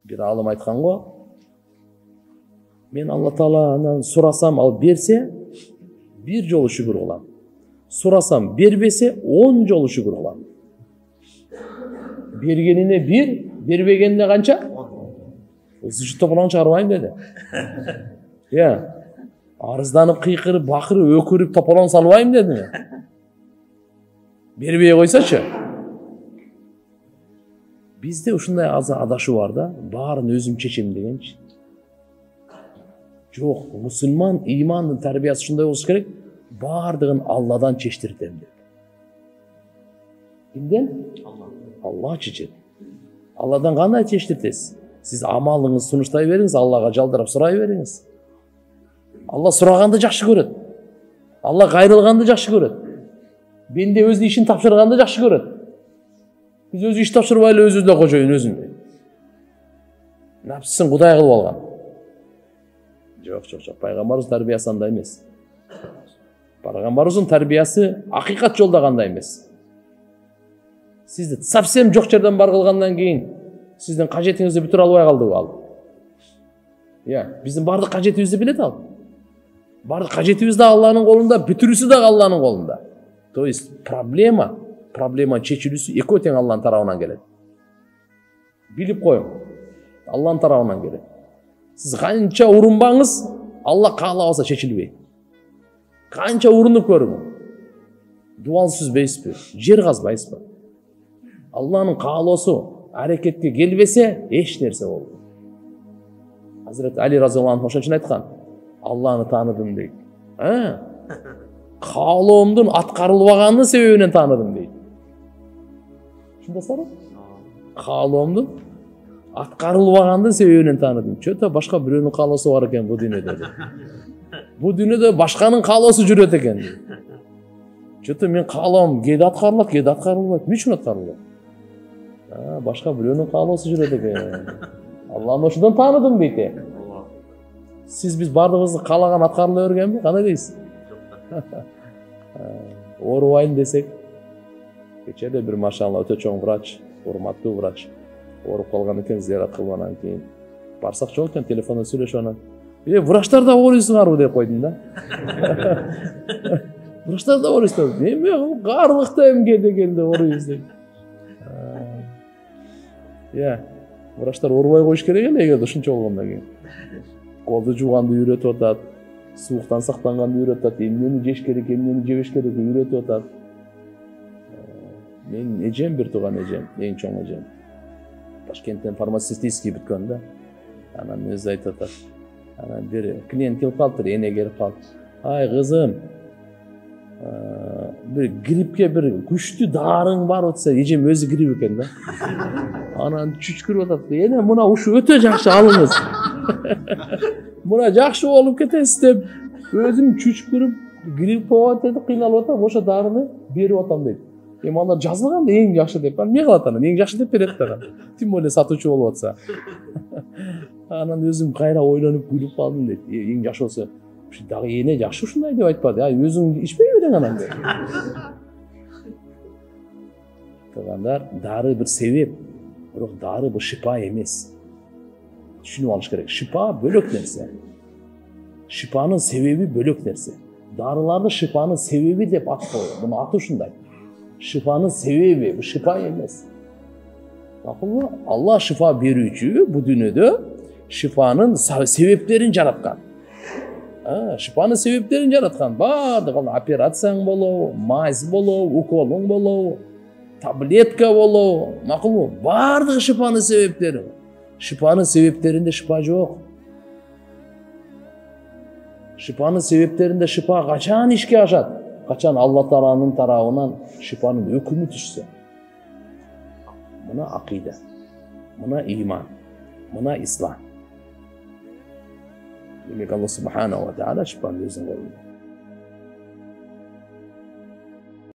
Bir alım aytkan go. Men Allah Taala'dan surasam, al berse, bir jolu şükür kılam. Surasam, berbese 10 jolu şükür kılam. Bergenine 1, berbegenine kança? 10. Sıçı topulan çağırmayım dedi. Ya, arızdanıp, kıykırıp, bakırıp, ökürüp, topulan salmayım dedi mi? Berbeye koysaçı. Bizde ушундай adaşı var da, bарын özüm çeçem degençi. Жоқ, musulman imanın terbiyesi ушундай болуш керек, бардығын Allah'dan çeştirtem dedi. Kimden? Allah çeçet. Allah'dan qanday çeştirtesiz? Siz amalыңыз сунуштay бериңиz, Allah'a жалдырап сурай бериңiz. Allah сураганды жакшы көрөт. Allah кайрылганды жакшы көрөт. Бенде өз ишин тапшырганды жакшы көрөт. Biz öz iş tapşırmayla özüzle koşuyun özünde. Nafsın Kuday kılıp algan. Жоқ. Пайгамбарыбыз тәрбиясы андай емес. Пайгамбарыбыздын тәрбиясы акыйкат жолда кандай емес. Сизди совсем жок жерден бар кылгандан кийин сиздин кажетиңизди бүтүрө албай калдыбы ал? Биздин бардык кажетибизди билет ал. Бардык кажетибиз да Алланын колунда, бүтүрүүсү да Алланын колунда. То есть проблема чечилүүсү экөө тең Алланын тарабынан келет. Билип коюң. Алланын тарабынан келет. Siz kança urunbanız Allah kaalabasa çeçilbeyt. Kança urunуп көрүңүз. Дуалсыз бейспи, жер казбайсызбы? Алланын каалоосу аракетке келбесе, эч нерсе болбойт. Hazreti Ali разияллаху анху ошон үчүн айткан. Алланы тааныдым дейт. Каалоомдун аткарылбаганын себебинен тааныдым дейт. Шундасызбы? Каалоомдун аткарылбагандын себебинен тааныдым. Чөтө башка бирөөнүн каалоосу бар экен бу дүйнөдө. Бу дүйнөдө башканын каалоосу жүрөт экен. Чөтө мен каалоом кээде аткарылат, кээде аткарылбайт. Эмне үчүн аткарылбайт? Башка бирөөнүн каалоосу жүрөт экен. Алланы ошондон тааныдым дейт. Сиз биз бардыгыбызды каалаган аткарыла бергенби? Кандай дейсиз? Оорубайын десек, кече эле бир машалла өтө чоң врач, урматтуу врач ооруп калган экен, зыярат кылгандан кийин барсак жок экен, телефондо сүйлөшүп анан врачтар да ооруйсуңарбы деп койдум да. Врачтар да ооруйсуңар. Эме карлыкта эмге дегенде ооруйбуз деп. Врачтар оорубай коюш керек эле эгерде ушунча болгондон кийин. Колду жууганды үйрөтүп атат, сууктан сактанганды үйрөтүп атат, эмнени жеш керек, эмнени жебеш керек үйрөтүп атат. Менин эжем, бир тууган эжем, эң чоң эжем. Ташкенттен фармацевтический бүткөн да. Анан өзү айтып атат. Анан бир клиент келип калыптыр, эне келип калып. Ай кызым, bir gripke bir күчтүү дарың бар отса, эжем өзү грип экен да. Анан чүчкүрүп атат. Эне мына ушу өтө жакшы алыңыз. Мына жакшы болуп кетесиз деп өзүм чүчкүрүп грип болуп атат, кыйналып атам, ошо дарыны берип атам дейт. Алар жазылган да эң жакшы деп. Эмне кылат анан? Эң жакшы деп берет да. Тим более сатуучу болуп атса. Анан өзүм кайра ойлонуп күлүп калдым дейт. Эң жакшы болсо дагы эне жакшы ушундай деп айтпады. Өзүң ичпей бериң анан деп. Туугандар, дары бир себеп, бирок дары бул шипа эмес. Түшүнүп алыш керек. Шипа бөлөк нерсе. Шипанын себеби бөлөк нерсе. Дарыларды шипанын себеби деп аткан. Муну аты ушундай. Шифанын себеби, бул шипа эмес. Макулбу? Алла шифа берүүчү бу дүйнөдө шифанын себептерин жараткан. Шифанын себептерин жараткан. Бардыгы операцияң болобу, мазь болобу, уколуң болобу, таблетка болобу, макулбу? Бардыгы шифанын себептери. Шифанын себептеринде шипа жок. Шифанын себептеринде шипа качан ишке ашат? Качан Алла Тааланын тарабынан шифанын өкүмү түшсө. Мына акыйда, мына иман, мына ислам. Демек Алла Субханаху ва Таала шифаны өзүнүн колунда.